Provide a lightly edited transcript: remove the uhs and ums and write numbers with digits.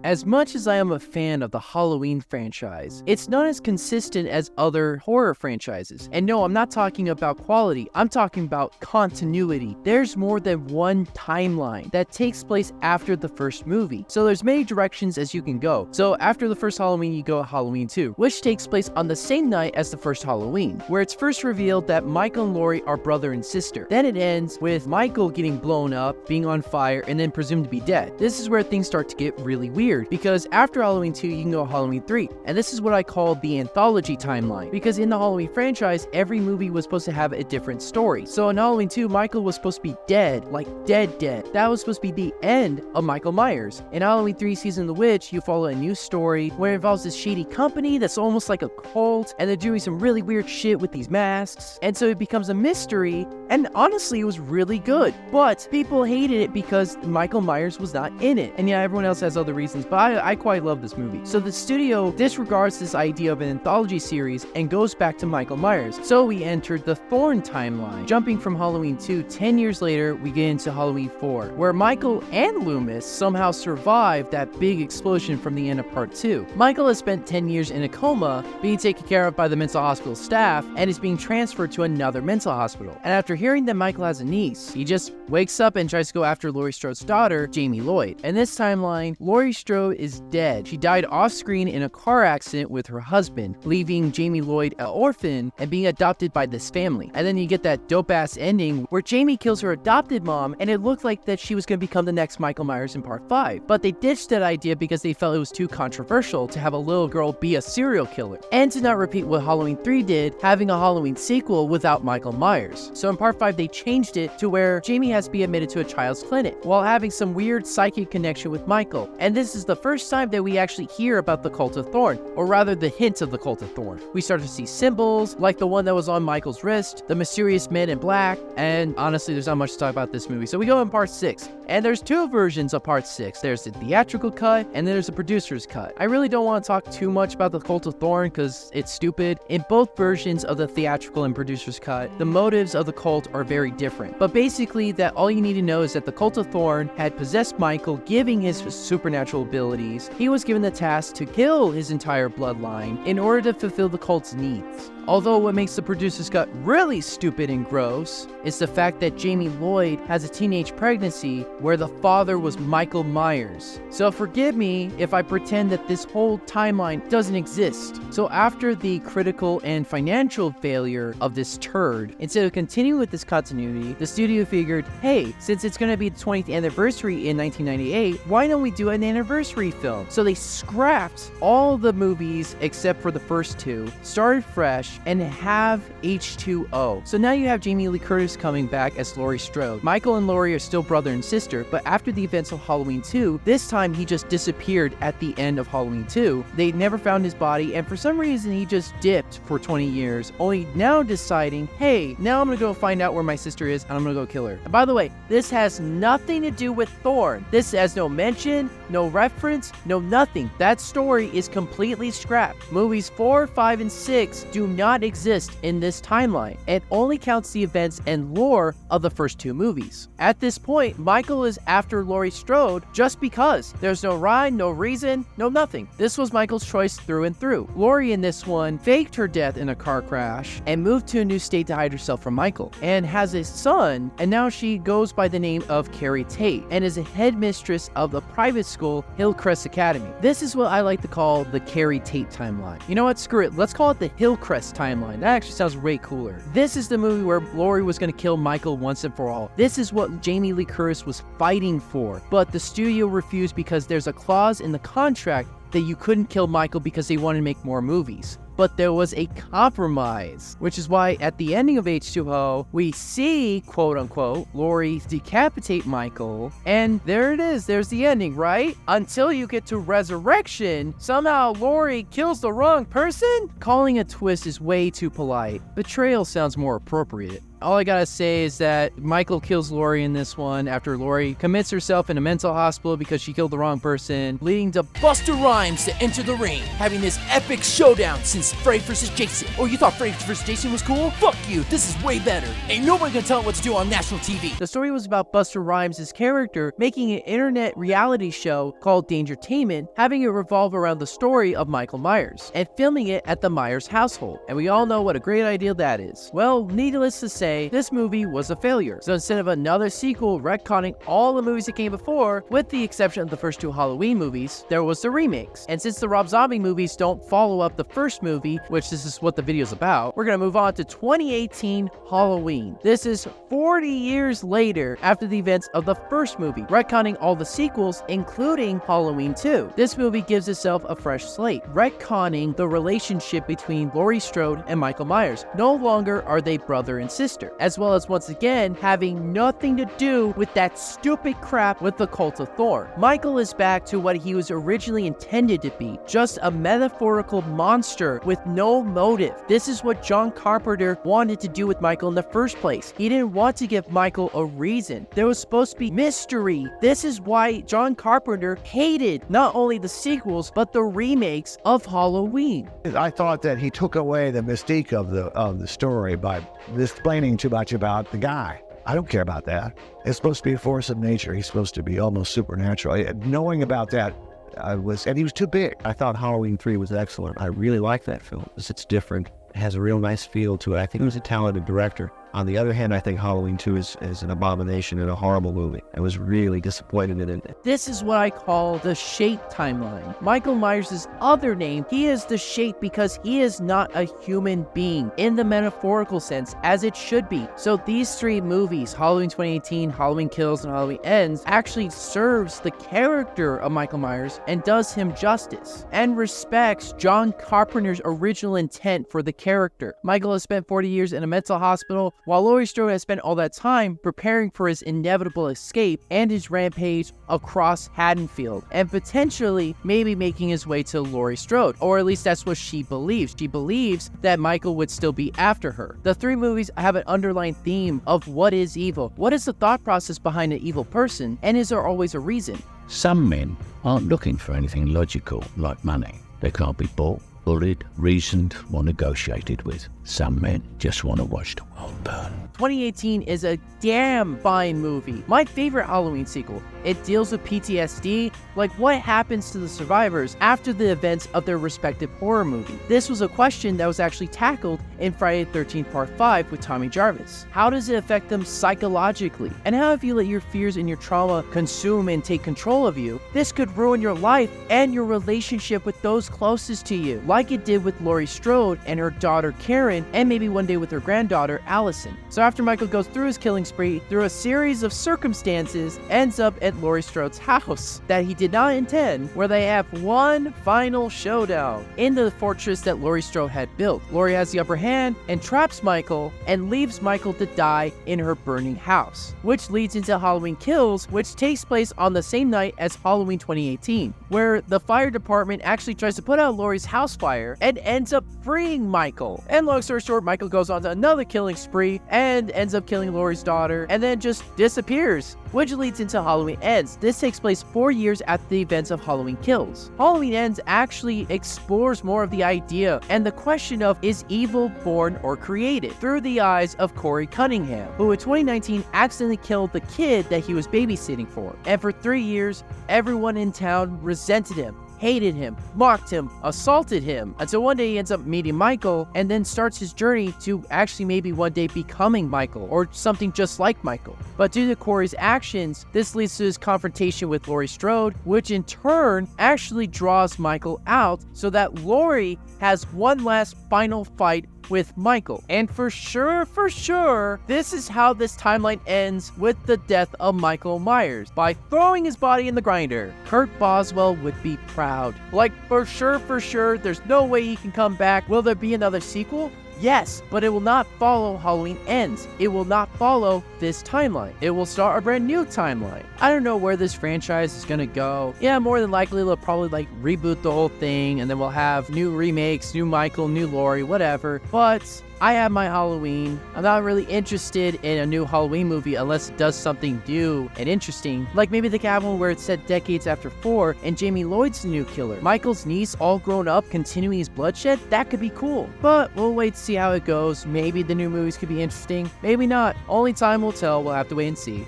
As much as I am a fan of the Halloween franchise, it's not as consistent as other horror franchises. And no, I'm not talking about quality, I'm talking about continuity. There's more than one timeline that takes place after the first movie. So there's many directions as you can go. So after the first Halloween, you go Halloween 2, which takes place on the same night as the first Halloween, where it's first revealed that Michael and Laurie are brother and sister. Then it ends with Michael getting blown up, being on fire, and then presumed to be dead. This is where things start to get really weird, because after Halloween 2, you can go Halloween 3, and this is what I call the anthology timeline, because in the Halloween franchise, every movie was supposed to have a different story. So in Halloween 2, Michael was supposed to be dead, like dead. That was supposed to be the end of Michael Myers. In Halloween 3 Season of the Witch, you follow a new story where it involves this shady company that's almost like a cult, and they're doing some really weird shit with these masks, and so it becomes a mystery, and honestly, it was really good. But people hated it because Michael Myers was not in it, and yeah, everyone else has other reasons, but I quite love this movie. So the studio disregards this idea of an anthology series and goes back to Michael Myers. So we entered the Thorn timeline. Jumping from Halloween 2, 10 years later, we get into Halloween 4, where Michael and Loomis somehow survived that big explosion from the end of part 2. Michael has spent 10 years in a coma, being taken care of by the mental hospital staff, and is being transferred to another mental hospital. And after hearing that Michael has a niece, he just wakes up and tries to go after Laurie Strode's daughter, Jamie Lloyd. In this timeline, Laurie Strode is dead. She died off-screen in a car accident with her husband, leaving Jamie Lloyd an orphan and being adopted by this family. And then you get that dope-ass ending where Jamie kills her adopted mom, and it looked like that she was going to become the next Michael Myers in part 5. But they ditched that idea because they felt it was too controversial to have a little girl be a serial killer, and to not repeat what Halloween 3 did, having a Halloween sequel without Michael Myers. So in part 5, they changed it to where Jamie has to be admitted to a child's clinic while having some weird psychic connection with Michael. And this is the first time that we actually hear about the Cult of Thorn, or rather the hint of the Cult of Thorn. We start to see symbols, like the one that was on Michael's wrist, the mysterious men in black, and honestly, there's not much to talk about this movie. So we go in part 6. And there's two versions of part 6. There's the theatrical cut, and then there's the producer's cut. I really don't want to talk too much about the Cult of Thorn because it's stupid. In both versions of the theatrical and producer's cut, the motives of the cult are very different. But basically, that all you need to know is that the Cult of Thorn had possessed Michael, giving his supernatural abilities. He was given the task to kill his entire bloodline in order to fulfill the cult's needs. Although what makes the producer's cut really stupid and gross is the fact that Jamie Lloyd has a teenage pregnancy where the father was Michael Myers. So forgive me if I pretend that this whole timeline doesn't exist. So after the critical and financial failure of this turd, instead of continuing with this continuity, the studio figured, hey, since it's going to be the 20th anniversary in 1998, why don't we do an anniversary film? So they scrapped all the movies except for the first 2, started fresh, and have H2O. So now you have Jamie Lee Curtis coming back as Laurie Strode. Michael and Laurie are still brother and sister, but after the events of Halloween 2, this time he just disappeared at the end of Halloween 2. They never found his body, and for some reason he just dipped for 20 years, only now deciding, hey, now I'm gonna go find out where my sister is, and I'm gonna go kill her. And by the way, this has nothing to do with Thorn. This has no mention, no reference, no nothing. That story is completely scrapped. Movies 4, 5, and 6 do not exist in this timeline. It only counts the events and lore of the first 2 movies. At this point, Michael is after Laurie Strode just because. There's no rhyme, no reason, no nothing. This was Michael's choice through and through. Laurie in this one faked her death in a car crash and moved to a new state to hide herself from Michael, and has a son, and now she goes by the name of Carrie Tate and is a headmistress of the private school Hillcrest Academy. This is what I like to call the Carrie Tate timeline. You know what? Screw it. Let's call it the Hillcrest timeline. That actually sounds way cooler. This is the movie where Laurie was going to kill Michael once and for all. This is what Jamie Lee Curtis was fighting for, but the studio refused because there's a clause in the contract that you couldn't kill Michael because they wanted to make more movies. But there was a compromise, which is why at the ending of H2O, we see, quote unquote, Laurie decapitate Michael, and there it is, there's the ending, right? Until you get to Resurrection, somehow Laurie kills the wrong person? Calling a twist is way too polite. Betrayal sounds more appropriate. All I gotta say is that Michael kills Laurie in this one after Laurie commits herself in a mental hospital because she killed the wrong person, leading to Busta Rhymes to enter the ring, having this epic showdown since Freddy vs. Jason. Oh, you thought Freddy vs. Jason was cool? Fuck you, this is way better. Ain't nobody gonna tell him what to do on national TV. The story was about Busta Rhymes' character making an internet reality show called Dangertainment, having it revolve around the story of Michael Myers, and filming it at the Myers household. And we all know what a great idea that is. Well, needless to say, this movie was a failure. So instead of another sequel retconning all the movies that came before, with the exception of the first two Halloween movies, there was the remakes. And since the Rob Zombie movies don't follow up the first movie, which this is what the video is about, we're gonna move on to 2018 Halloween. This is 40 years later after the events of the first movie, retconning all the sequels, including Halloween 2. This movie gives itself a fresh slate, retconning the relationship between Laurie Strode and Michael Myers. No longer are they brother and sister, as well as once again having nothing to do with that stupid crap with the cult of Thorn. Michael is back to what he was originally intended to be, just a metaphorical monster with no motive. This is what John Carpenter wanted to do with Michael in the first place. He didn't want to give Michael a reason. There was supposed to be mystery. This is why John Carpenter hated not only the sequels, but the remakes of Halloween. I thought that he took away the mystique of the story by explaining too much about the guy. I don't care about that. It's supposed to be a force of nature. He's supposed to be almost supernatural. Knowing about that, and he was too big. I thought Halloween 3 was excellent. I really like that film because it's different. It has a real nice feel to it. I think he was a talented director. On the other hand, I think Halloween 2 is an abomination and a horrible movie. I was really disappointed in it. This is what I call the Shape timeline. Michael Myers' other name, he is the Shape because he is not a human being in the metaphorical sense, as it should be. So these three movies, Halloween 2018, Halloween Kills, and Halloween Ends, actually serves the character of Michael Myers and does him justice, and respects John Carpenter's original intent for the character. Michael has spent 40 years in a mental hospital, while Laurie Strode has spent all that time preparing for his inevitable escape and his rampage across Haddonfield, and potentially maybe making his way to Laurie Strode, or at least that's what she believes. She believes that Michael would still be after her. The three movies have an underlying theme of what is evil, what is the thought process behind an evil person, and is there always a reason? Some men aren't looking for anything logical like money. They can't be bought, bullied, reasoned, or negotiated with. Some men just want to watch the world burn. 2018 is a damn fine movie. My favorite Halloween sequel. It deals with PTSD, like what happens to the survivors after the events of their respective horror movie. This was a question that was actually tackled in Friday the 13th Part 5 with Tommy Jarvis. How does it affect them psychologically? And how if you let your fears and your trauma consume and take control of you, this could ruin your life and your relationship with those closest to you, like it did with Laurie Strode and her daughter Karen, and maybe one day with her granddaughter Allison. So after Michael goes through his killing spree, through a series of circumstances, ends up at Laurie Strode's house that he did not intend, where they have one final showdown in the fortress that Laurie Strode had built. Laurie has the upper hand and traps Michael and leaves Michael to die in her burning house, which leads into Halloween Kills, which takes place on the same night as Halloween 2018, where the fire department actually tries to put out Laurie's house fire and ends up freeing Michael. And long story short, Michael goes on to another killing spree and ends up killing Laurie's daughter and then just disappears, which leads into Halloween Ends. This takes place 4 years after the events of Halloween Kills. Halloween Ends actually explores more of the idea and the question of, is evil born or created, through the eyes of Corey Cunningham, who in 2019 accidentally killed the kid that he was babysitting for. And for 3 years, everyone in town resented him, hated him, mocked him, assaulted him, until one day he ends up meeting Michael and then starts his journey to actually maybe one day becoming Michael or something just like Michael. But due to Corey's actions, this leads to his confrontation with Laurie Strode, which in turn actually draws Michael out so that Laurie has one last final fight with Michael. And for sure, this is how this timeline ends, with the death of Michael Myers by throwing his body in the grinder. Kurt Boswell would be proud. Like, for sure, there's no way he can come back. Will there be another sequel? Yes, but it will not follow Halloween Ends. It will not follow this timeline. It will start a brand new timeline. I don't know where this franchise is gonna go. Yeah, more than likely they'll probably like reboot the whole thing and then we'll have new remakes, new Michael, new Laurie, whatever. But I have my Halloween. I'm not really interested in a new Halloween movie unless it does something new and interesting, like maybe the Cabin where it's set decades after 4 and Jamie Lloyd's the new killer. Michael's niece all grown up continuing his bloodshed, that could be cool. But we'll wait to see how it goes. Maybe the new movies could be interesting, maybe not. Only time will tell, we'll have to wait and see.